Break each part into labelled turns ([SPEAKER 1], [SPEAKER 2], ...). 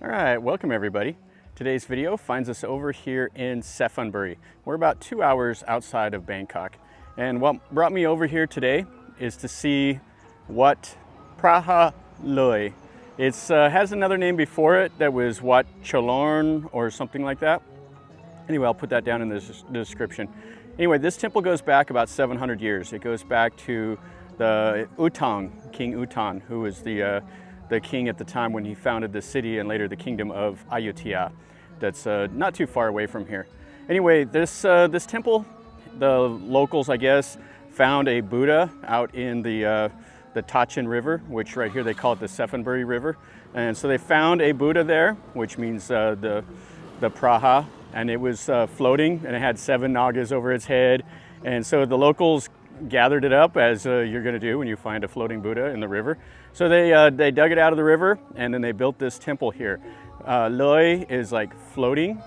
[SPEAKER 1] All right, welcome everybody. Today's video finds us over here in Suphan Buri. We're about 2 hours outside of Bangkok. And what brought me over here today is to see Wat Phra Loi. It has another name before it that was Wat Chalor or something like that. Anyway, I'll put that down in the description. Anyway, this temple goes back about 700 years. It goes back to the U-Thong, King U-Thong, who was the king at the time when he founded the city and later the kingdom of Ayutthaya. That's not too far away from here. Anyway, this temple, the locals, I guess, found a Buddha out in the Thachin River, which right here they call it the Suphan Buri River. And so they found a Buddha there, which means the Praha, and it was floating, and it had 7 nagas over its head. And so the locals gathered it up, as you're going to do when you find a floating Buddha in the river. So they dug it out of the river, and then they built this temple here. Loi is like floating,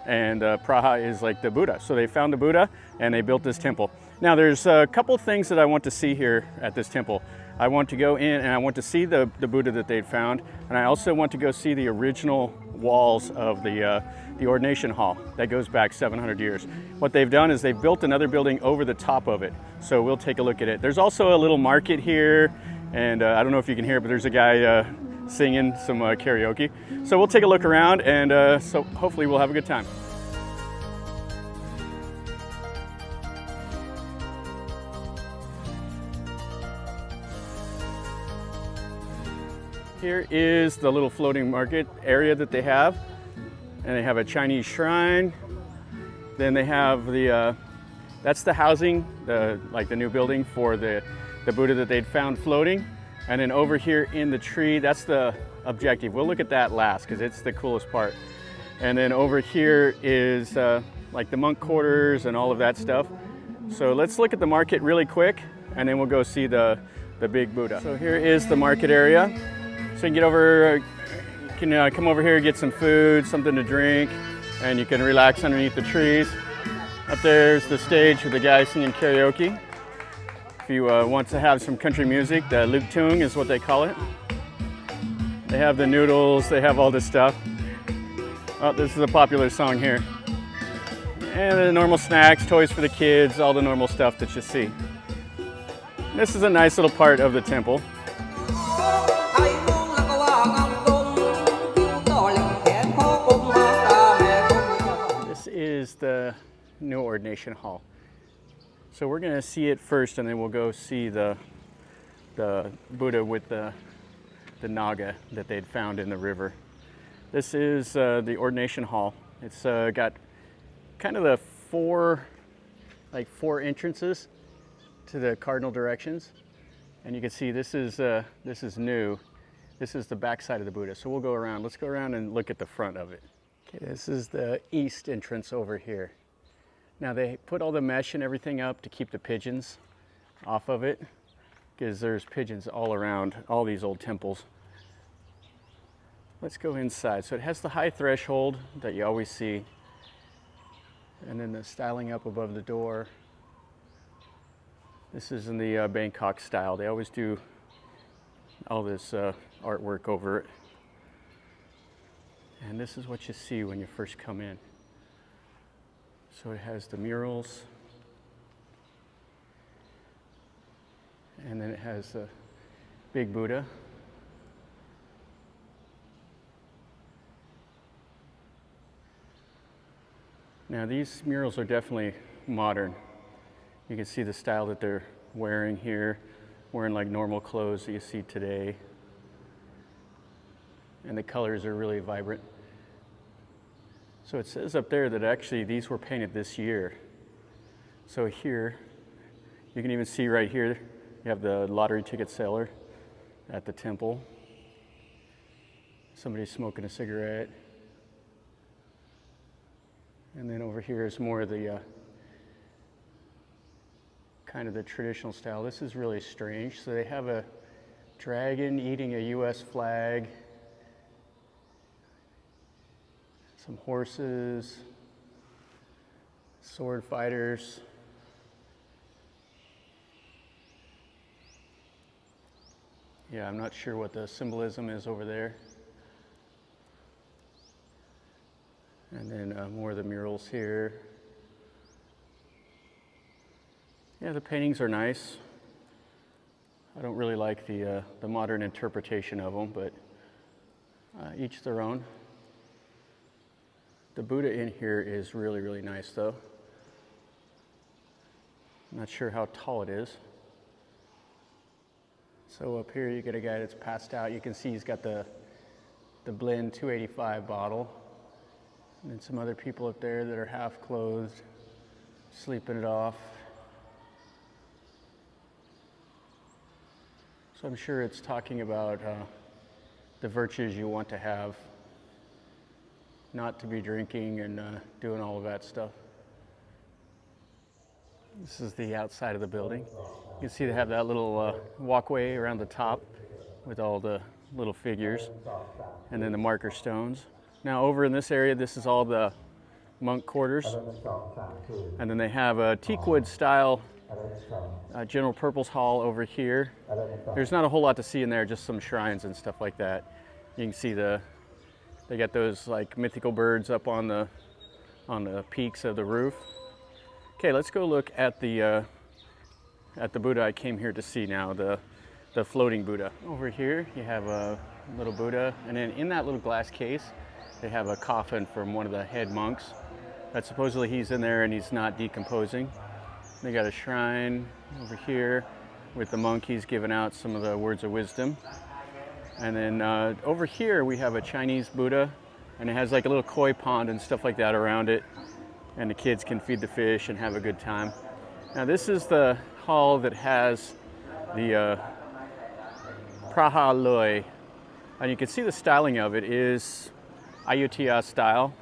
[SPEAKER 1] and Praha is like the Buddha. So they found the Buddha, and they built this temple. Now there's a couple things that I want to see here at this temple. I want to go in and I want to see the Buddha that they'd found, and I also want to go see the original walls of the ordination hall that goes back 700 years. What they've done is they've built another building over the top of it. So we'll take a look at it. There's also a little market here, and I don't know if you can hear it, but there's a guy singing some karaoke. So we'll take a look around, and so hopefully we'll have a good time. Here is the little floating market area that they have. And they have a Chinese shrine. Then they have that's the housing, like the new building for the Buddha that they'd found floating. And then over here in the tree, that's the objective. We'll look at that last because it's the coolest part. And then over here is like the monk quarters and all of that stuff. So let's look at the market really quick, and then we'll go see the big Buddha. So here is the market area. So you can get over, you can come over here, get some food, something to drink, and you can relax underneath the trees. Up there's the stage with the guy singing karaoke. If you want to have some country music, the Luk Tung is what they call it. They have the noodles, they have all this stuff. Oh, this is a popular song here. And the normal snacks, toys for the kids, all the normal stuff that you see. This is a nice little part of the temple. Is the new ordination hall. So we're going to see it first, and then we'll go see the Buddha with the naga that they'd found in the river. This is the ordination hall. It's got kind of the four entrances to the cardinal directions, and you can see this is new. This is the back side of the Buddha. So we'll go around. Let's go around and look at the front of it. Okay, this is the east entrance over here. Now they put all the mesh and everything up to keep the pigeons off of it, because there's pigeons all around all these old temples. Let's go inside. So it has the high threshold that you always see, and then the styling up above the door. This is in the Bangkok style. They always do all this artwork over it. And this is what you see when you first come in. So it has the murals, and then it has the big Buddha. Now these murals are definitely modern. You can see the style that they're wearing here, wearing like normal clothes that you see today. And the colors are really vibrant. So it says up there that actually these were painted this year. So here, you can even see right here, you have the lottery ticket seller at the temple. Somebody's smoking a cigarette. And then over here is more of the kind of the traditional style. This is really strange. So they have a dragon eating a US flag. Some horses, sword fighters. Yeah, I'm not sure what the symbolism is over there. And then more of the murals here. Yeah, the paintings are nice. I don't really like the modern interpretation of them, but each their own. The Buddha in here is really, really nice though. I'm not sure how tall it is. So up here you get a guy that's passed out. You can see he's got the Blend 285 bottle. And then some other people up there that are half clothed, sleeping it off. So I'm sure it's talking about the virtues you want to have, not to be drinking and doing all of that stuff. This is the outside of the building. You can see they have that little walkway around the top with all the little figures and then the marker stones. Now over in this area, this is all the monk quarters. And then they have a teakwood style general purpose hall over here. There's not a whole lot to see in there, just some shrines and stuff like that. You can see they got those like mythical birds up on the peaks of the roof. Okay, let's go look at the Buddha I came here to see now, the floating Buddha. Over here you have a little Buddha, and then in that little glass case they have a coffin from one of the head monks. That supposedly he's in there and he's not decomposing. They got a shrine over here with the monkeys giving out some of the words of wisdom. And then over here we have a Chinese Buddha, and it has like a little koi pond and stuff like that around it. And the kids can feed the fish and have a good time. Now this is the hall that has the Phra Loi. And you can see the styling of it is Ayutthaya style.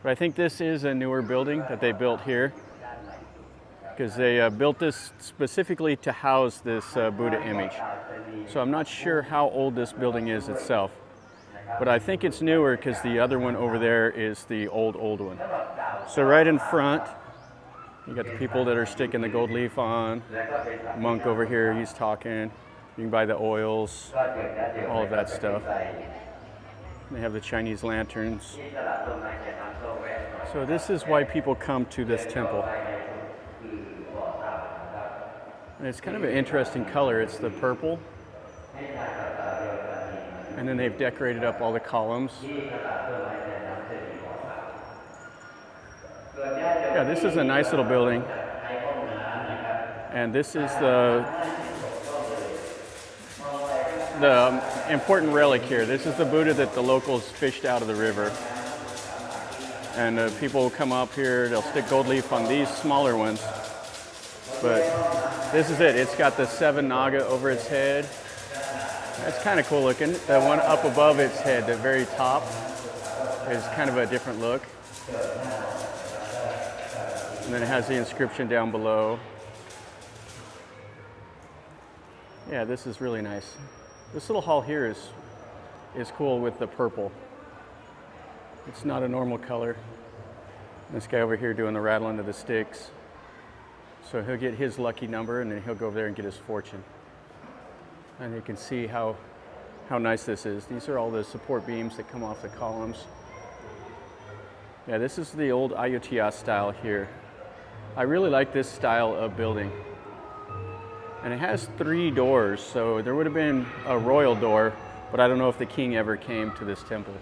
[SPEAKER 1] But I think this is a newer building that they built here, because they built this specifically to house this Buddha image. So I'm not sure how old this building is itself, but I think it's newer because the other one over there is the old one. So right in front, you got the people that are sticking the gold leaf on. The monk over here, he's talking. You can buy the oils, all of that stuff. They have the Chinese lanterns. So this is why people come to this temple. And it's kind of an interesting color. It's the purple. And then they've decorated up all the columns. Yeah, this is a nice little building. And this is the important relic here. This is the Buddha that the locals fished out of the river. And people will come up here, they'll stick gold leaf on these smaller ones. But this is it. It's got the 7 naga over its head. That's kind of cool looking. The one up above its head, the very top, is kind of a different look. And then it has the inscription down below. Yeah, this is really nice. This little hall here is cool with the purple. It's not a normal color. This guy over here doing the rattling of the sticks. So he'll get his lucky number and then he'll go over there and get his fortune. And you can see how nice this is. These are all the support beams that come off the columns. Yeah, this is the old Ayutthaya style here. I really like this style of building. And it has 3 doors, so there would have been a royal door, but I don't know if the king ever came to this temple.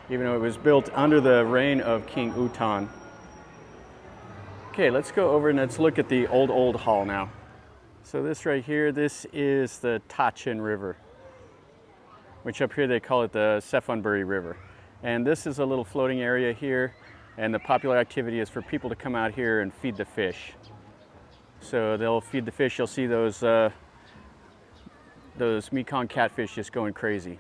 [SPEAKER 1] Even though it was built under the reign of King U-Thong. Okay, let's go over and let's look at the old hall now. So this right here, this is the Thachin River, which up here they call it the Suphan Buri River. And this is a little floating area here, and the popular activity is for people to come out here and feed the fish. So they'll feed the fish, you'll see those Mekong catfish just going crazy.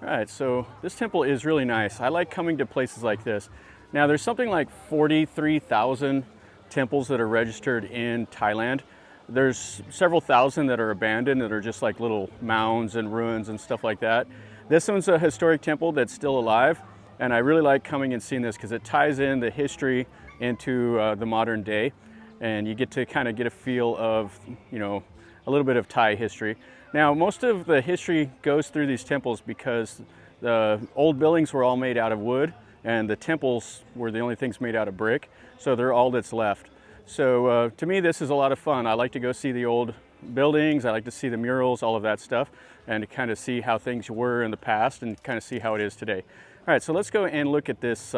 [SPEAKER 1] All right, so this temple is really nice. I like coming to places like this. Now there's something like 43,000 temples that are registered in Thailand. There's several thousand that are abandoned that are just like little mounds and ruins and stuff like that. This one's a historic temple that's still alive, and I really like coming and seeing this because it ties in the history into the modern day, and you get to kind of get a feel of, you know, a little bit of Thai history. Now, most of the history goes through these temples because the old buildings were all made out of wood and the temples were the only things made out of brick. So they're all that's left. So to me, this is a lot of fun. I like to go see the old buildings. I like to see the murals, all of that stuff, and to kind of see how things were in the past and kind of see how it is today. All right, so let's go and look at this,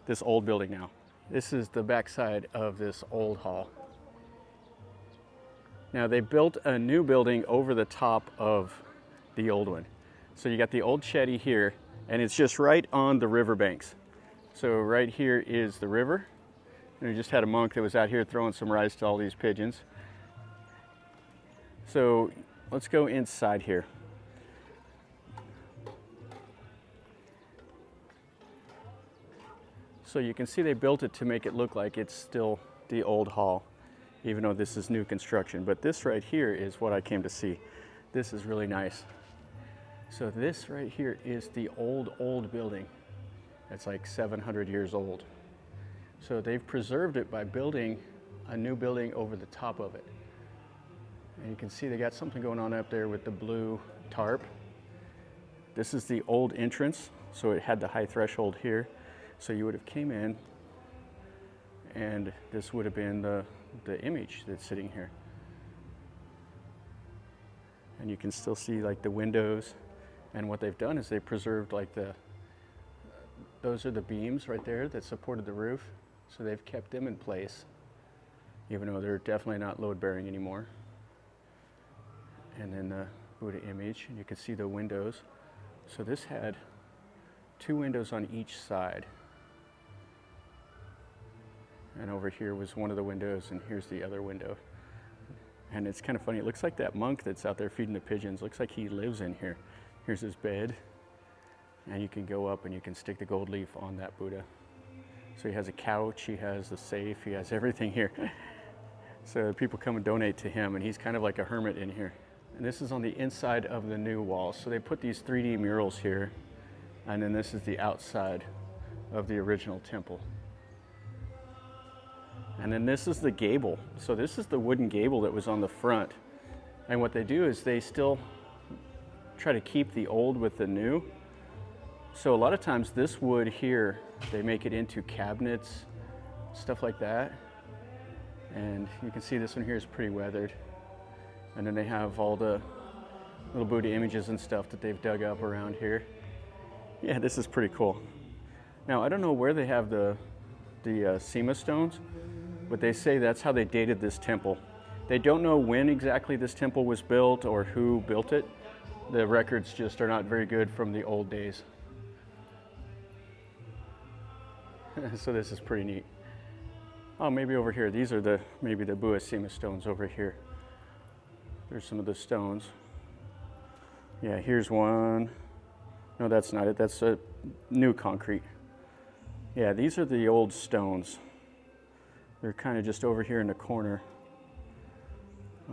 [SPEAKER 1] this old building now. This is the backside of this old hall. Now they built a new building over the top of the old one. So you got the old shetty here, and it's just right on the river banks. So right here is the river. And we just had a monk that was out here throwing some rice to all these pigeons. So let's go inside here. So you can see they built it to make it look like it's still the old hall, even though this is new construction. But this right here is what I came to see. This is really nice. So this right here is the old building. It's like 700 years old. So they've preserved it by building a new building over the top of it. And you can see they got something going on up there with the blue tarp. This is the old entrance, so it had the high threshold here. So you would have came in, and this would have been the image that's sitting here. And you can still see like the windows, and what they've done is they've preserved like those are the beams right there that supported the roof. So they've kept them in place, even though they're definitely not load bearing anymore. And then the Buddha image, and you can see the windows. So this had 2 windows on each side. And over here was one of the windows, and here's the other window. And it's kind of funny, it looks like that monk that's out there feeding the pigeons, looks like he lives in here. Here's his bed, and you can go up and you can stick the gold leaf on that Buddha. So he has a couch, he has a safe, he has everything here. So people come and donate to him, and he's kind of like a hermit in here. And this is on the inside of the new wall. So they put these 3D murals here, and then this is the outside of the original temple. And then this is the gable. So this is the wooden gable that was on the front. And what they do is they still try to keep the old with the new. So a lot of times this wood here, they make it into cabinets, stuff like that. And you can see this one here is pretty weathered. And then they have all the little Buddha images and stuff that they've dug up around here. Yeah, this is pretty cool. Now, I don't know where they have the Semas stones, but they say that's how they dated this temple. They don't know when exactly this temple was built or who built it. The records just are not very good from the old days. So this is pretty neat. Oh, maybe over here. These are maybe the Buddha Semas stones over here. There's some of the stones. Yeah, here's one. No, that's not it. That's a new concrete. Yeah, these are the old stones. They're kind of just over here in the corner.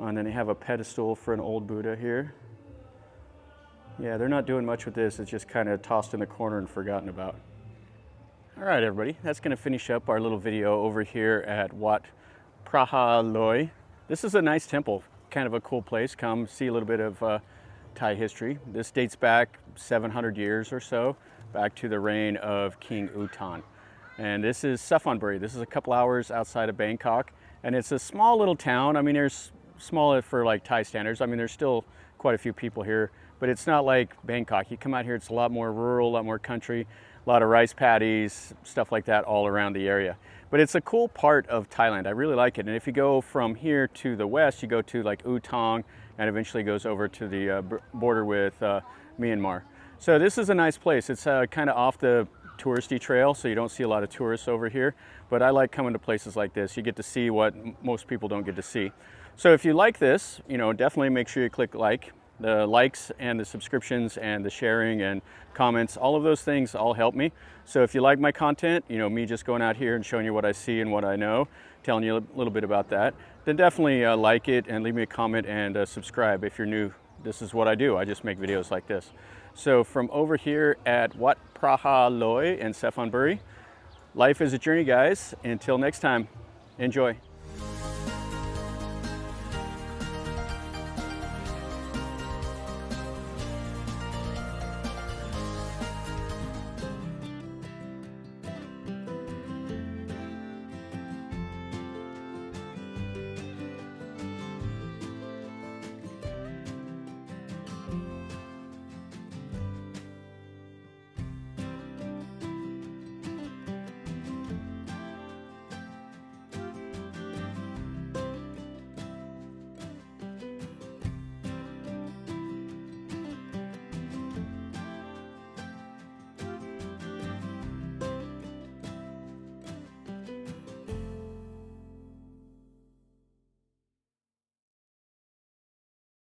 [SPEAKER 1] And then they have a pedestal for an old Buddha here. Yeah, they're not doing much with this. It's just kind of tossed in the corner and forgotten about. All right, everybody, that's going to finish up our little video over here at Wat Phra Loi. This is a nice temple, kind of a cool place. Come see a little bit of Thai history. This dates back 700 years or so, back to the reign of King U-Thong. And this is Suphan Buri. This is a couple hours outside of Bangkok, and it's a small little town. I mean, there's small for like Thai standards. I mean, there's still quite a few people here, but it's not like Bangkok. You come out here, it's a lot more rural, a lot more country, a lot of rice paddies, stuff like that all around the area. But it's a cool part of Thailand. I really like it. And if you go from here to the west, you go to like U-Thong, and eventually goes over to the border with Myanmar. So this is a nice place. It's kind of off the touristy trail, so you don't see a lot of tourists over here. But I like coming to places like this. You get to see what most people don't get to see. So if you like this, you know, definitely make sure you click like. The likes and the subscriptions and the sharing and comments, all of those things all help me. So if you like my content, you know, me just going out here and showing you what I see and what I know, telling you a little bit about that, then definitely like it and leave me a comment and subscribe if you're new. This is what I do. I just make videos like this. So from over here at Wat Phra Loi in Suphan Buri, life is a journey, guys. Until next time, enjoy.